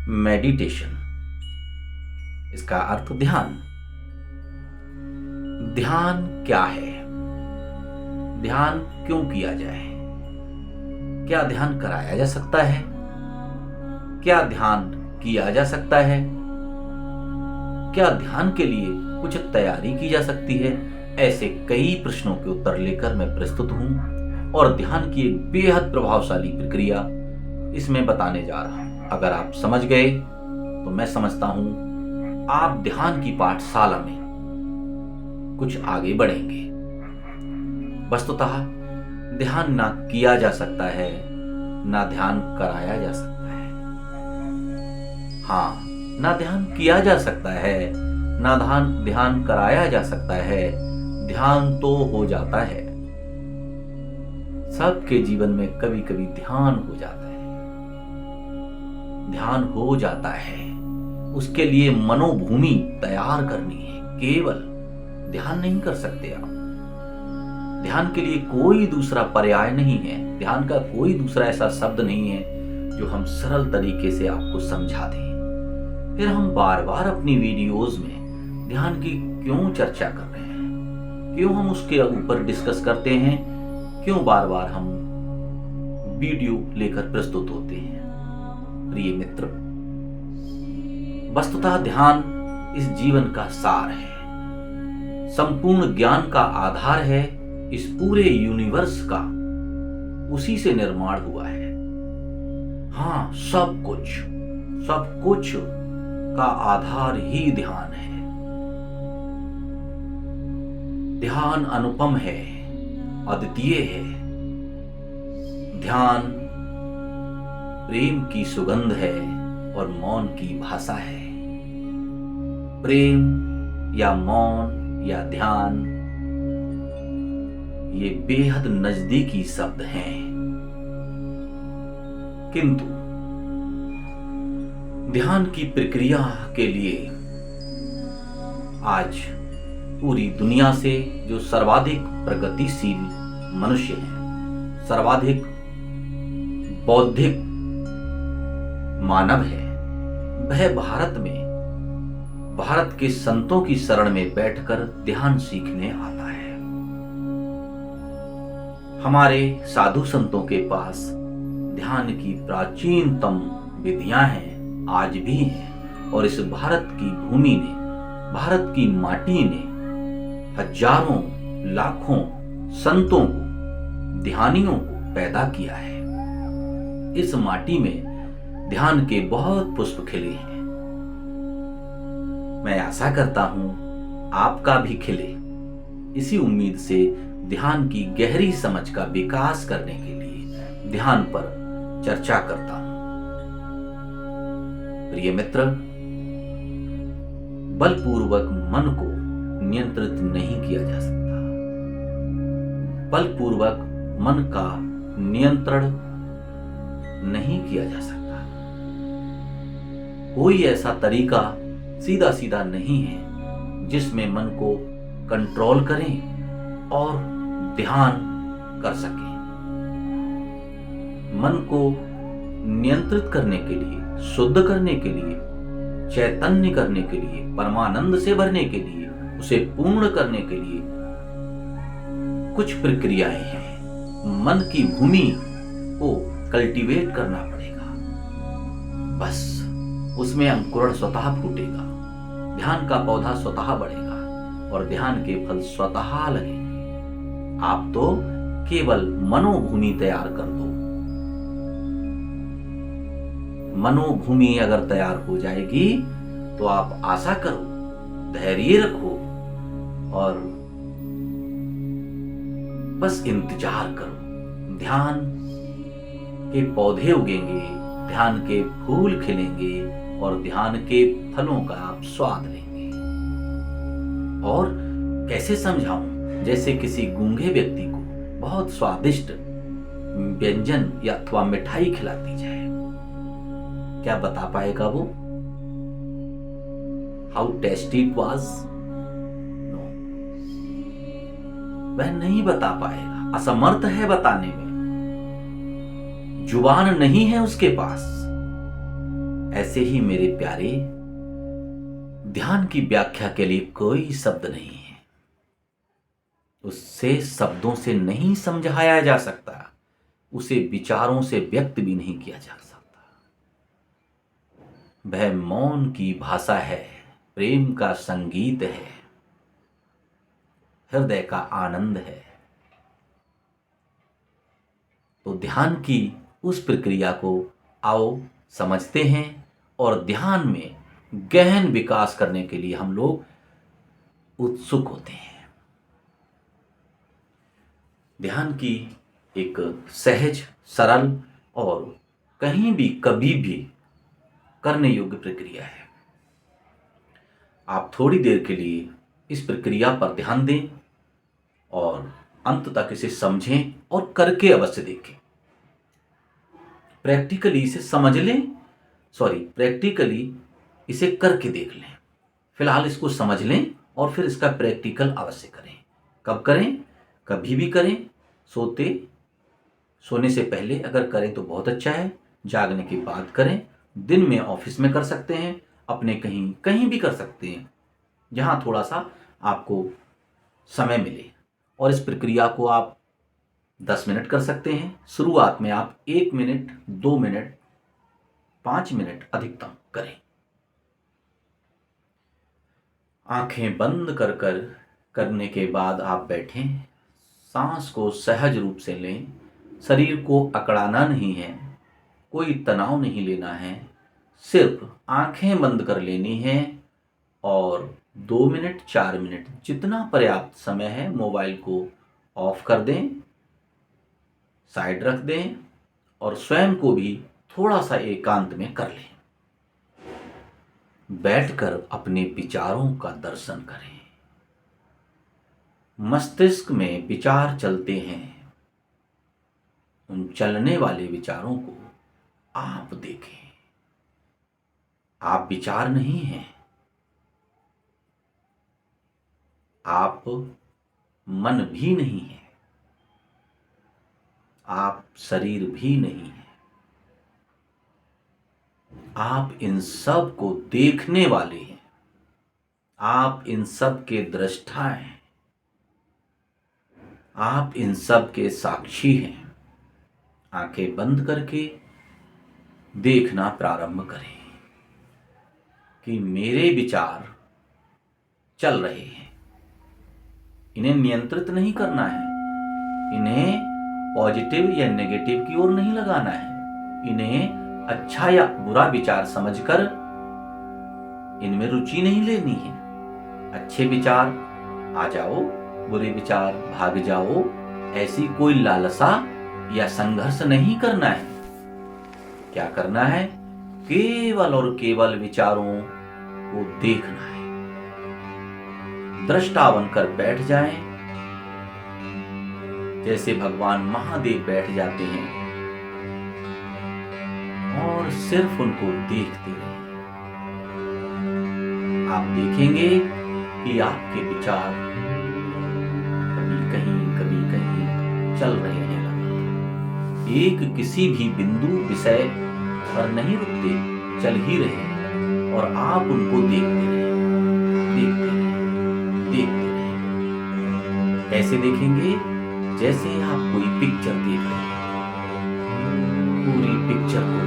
Meditation, इसका अर्थ ध्यान। ध्यान क्या है? ध्यान क्यों किया जाए? क्या ध्यान कराया जा सकता है? क्या ध्यान किया जा सकता है? क्या ध्यान के लिए कुछ तैयारी की जा सकती है? ऐसे कई प्रश्नों के उत्तर लेकर मैं प्रस्तुत हूं और ध्यान की एक बेहद प्रभावशाली प्रक्रिया इसमें बताने जा रहा हूं। अगर आप समझ गए तो मैं समझता हूं आप ध्यान की पाठशाला में कुछ आगे बढ़ेंगे। वस्तुतः ध्यान ना किया जा सकता है, ना ध्यान कराया जा सकता है। हाँ, ना ध्यान किया जा सकता है, ना ध्यान कराया जा सकता है। ध्यान तो हो जाता है। सबके जीवन में कभी कभी ध्यान हो जाता है। ध्यान हो जाता है, उसके लिए मनोभूमि तैयार करनी है। केवल ध्यान नहीं कर सकते आप। ध्यान के लिए कोई दूसरा पर्याय नहीं है। ध्यान का कोई दूसरा ऐसा शब्द नहीं है जो हम सरल तरीके से आपको समझा दें। फिर हम बार बार अपनी वीडियोस में ध्यान की क्यों चर्चा कर रहे हैं? क्यों हम उसके ऊपर डिस्कस करते हैं? क्यों बार बार हम वीडियो लेकर प्रस्तुत होते हैं? प्रिय मित्र, वस्तुतः ध्यान इस जीवन का सार है, संपूर्ण ज्ञान का आधार है। इस पूरे यूनिवर्स का उसी से निर्माण हुआ है। हाँ, सब कुछ का आधार ही ध्यान है। ध्यान अनुपम है, अद्वितीय है। ध्यान प्रेम की सुगंध है और मौन की भाषा है। प्रेम या मौन या ध्यान, ये बेहद नजदीकी शब्द हैं, किंतु ध्यान की प्रक्रिया के लिए आज पूरी दुनिया से जो सर्वाधिक प्रगतिशील मनुष्य हैं, सर्वाधिक बौद्धिक मानव है, वह भारत के संतों की शरण में बैठकर ध्यान सीखने आता है। हमारे साधु संतों के पास ध्यान की प्राचीनतम विधियां हैं, आज भी हैं। और इस भारत की भूमि ने, भारत की माटी ने हजारों लाखों संतों को, ध्यानियों को पैदा किया है। इस माटी में ध्यान के बहुत पुष्प खिले हैं। मैं आशा करता हूं आपका भी खिले। इसी उम्मीद से ध्यान की गहरी समझ का विकास करने के लिए ध्यान पर चर्चा करता हूं। प्रिय मित्र, बलपूर्वक मन को नियंत्रित नहीं किया जा सकता। बलपूर्वक मन का नियंत्रण नहीं किया जा सकता। कोई ऐसा तरीका सीधा सीधा नहीं है जिसमें मन को कंट्रोल करें और ध्यान कर सकें। मन को नियंत्रित करने के लिए, शुद्ध करने के लिए, चैतन्य करने के लिए, परमानंद से भरने के लिए, उसे पूर्ण करने के लिए कुछ प्रक्रियाएं हैं। मन की भूमि को कल्टीवेट करना पड़ेगा। बस उसमें अंकुरण स्वतः फूटेगा, ध्यान का पौधा स्वतः बढ़ेगा और ध्यान के फल स्वतः लगेंगे। आप तो केवल मनोभूमि तैयार कर दो। मनोभूमि अगर तैयार हो जाएगी तो आप आशा करो, धैर्य रखो और बस इंतजार करो। ध्यान के पौधे उगेंगे, ध्यान के फूल खिलेंगे और ध्यान के फलों का आप स्वाद लेंगे। और कैसे समझाऊं? जैसे किसी गूंगे व्यक्ति को बहुत स्वादिष्ट व्यंजन या अथवा मिठाई खिलाती जाए, क्या बता पाएगा वो how tasty it was? No, वह नहीं बता पाएगा, असमर्थ है बताने में। जुबान नहीं है उसके पास। ऐसे ही मेरे प्यारे, ध्यान की व्याख्या के लिए कोई शब्द नहीं है। उससे शब्दों से नहीं समझाया जा सकता, उसे विचारों से व्यक्त भी नहीं किया जा सकता। वह मौन की भाषा है, प्रेम का संगीत है, हृदय का आनंद है। तो ध्यान की उस प्रक्रिया को आओ समझते हैं और ध्यान में गहन विकास करने के लिए हम लोग उत्सुक होते हैं। ध्यान की एक सहज, सरल और कहीं भी कभी भी करने योग्य प्रक्रिया है। आप थोड़ी देर के लिए इस प्रक्रिया पर ध्यान दें और अंत तक इसे समझें और करके अवश्य देखें। प्रैक्टिकली इसे समझ लें, प्रैक्टिकली इसे करके देख लें। फिलहाल इसको समझ लें और फिर इसका प्रैक्टिकल अवश्य करें। कब करें? कभी भी करें। सोने से पहले अगर करें तो बहुत अच्छा है, जागने के बाद करें, दिन में ऑफिस में कर सकते हैं, अपने कहीं भी कर सकते हैं जहां थोड़ा सा आपको समय मिले। और इस प्रक्रिया को आप 10 मिनट कर सकते हैं। शुरुआत में आप 1 मिनट, 2 मिनट, 5 मिनट अधिकतम करें। आंखें बंद कर करने के बाद आप बैठें, सांस को सहज रूप से लें, शरीर को अकड़ाना नहीं है, कोई तनाव नहीं लेना है, सिर्फ आंखें बंद कर लेनी है और 2 मिनट, 4 मिनट जितना पर्याप्त समय है मोबाइल को ऑफ कर दें, साइड रख दें और स्वयं को भी थोड़ा सा एकांत में कर लें। बैठकर अपने विचारों का दर्शन करें। मस्तिष्क में विचार चलते हैं, उन चलने वाले विचारों को आप देखें। आप विचार नहीं हैं, आप मन भी नहीं है, आप शरीर भी नहीं है, आप इन सब को देखने वाले हैं, आप इन सब के दृष्टा हैं, आप इन सब के साक्षी हैं। आंखें बंद करके देखना प्रारंभ करें कि मेरे विचार चल रहे हैं। इन्हें नियंत्रित नहीं करना है, इन्हें पॉजिटिव या नेगेटिव की ओर नहीं लगाना है, इन्हें अच्छा या बुरा विचार समझकर इनमें रुचि नहीं लेनी है। अच्छे विचार आ जाओ, बुरे विचार भाग जाओ, ऐसी कोई लालसा या संघर्ष नहीं करना है। क्या करना है? केवल और केवल विचारों को देखना है। दृष्टा बनकर बैठ जाएं, जैसे भगवान महादेव बैठ जाते हैं और सिर्फ उनको देखते रहें। आप देखेंगे कि आपके विचार कभी कहीं चल रहे हैं। एक किसी भी बिंदु विषय पर नहीं रुकते, चल ही रहे हैं और आप उनको देखते रहे। कैसे देखेंगे? जैसे आप कोई पिक्चर देख रहे हैं, पूरी पिक्चर को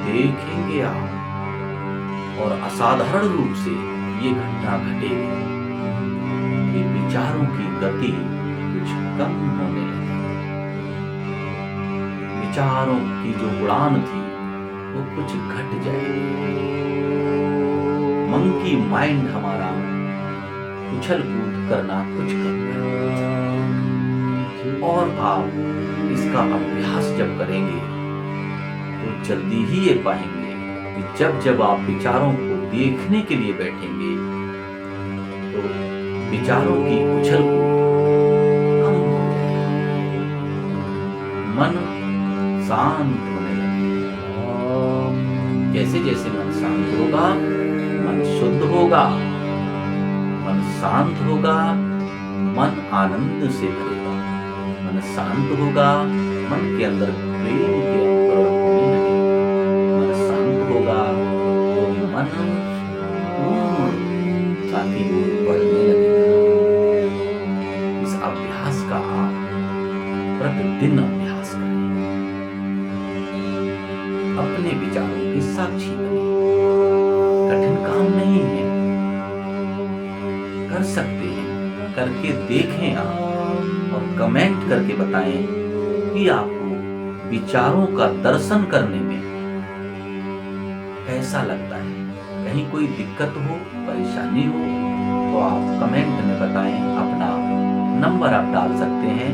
देखेंगे आप और असाधारण रूप से ये घटना घटेगी। ये विचारों की गति कुछ कम होने लगी, विचारों की जो उड़ान थी वो कुछ घट जाएगी। मंकी माइंड हमारा उछल कूद करना कुछ कम करेगा और आप इसका अभ्यास जब करेंगे तो जल्दी ही ये पाएंगे कि जब आप विचारों को देखने के लिए बैठेंगे तो विचारों की उछल कूद कम हो जाएगी, मन शांत होने लगेगा। जैसे जैसे मन शांत होगा, मन शुद्ध होगा, मन शांत होगा, मन आनंद से भरेगा। मन शांत होगा, मन के अंदर प्रेम के अंकुरण होने लगेंगे। मन शांत होगा तो भी मन पूर्णता की ओर बढ़ने लगेगा। इस अभ्यास का आप प्रतिदिन अभ्यास करें। अपने विचारों के साक्षी बने। कठिन काम नहीं है, कर सकते हैं, करके देखें आप और कमेंट करके बताएं कि आपको विचारों का दर्शन करने में कैसा लगता है। कहीं कोई दिक्कत हो, परेशानी हो तो आप कमेंट में बताएं। अपना नंबर आप डाल सकते हैं।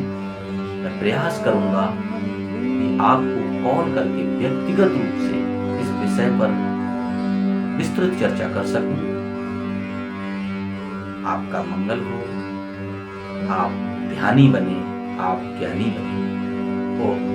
मैं प्रयास करूंगा कि आपको कॉल करके व्यक्तिगत रूप से इस विषय पर विस्तृत चर्चा कर सकूं। आपका मंगल हो। आप ध्यानी बने, आप ज्ञानी बने। ओम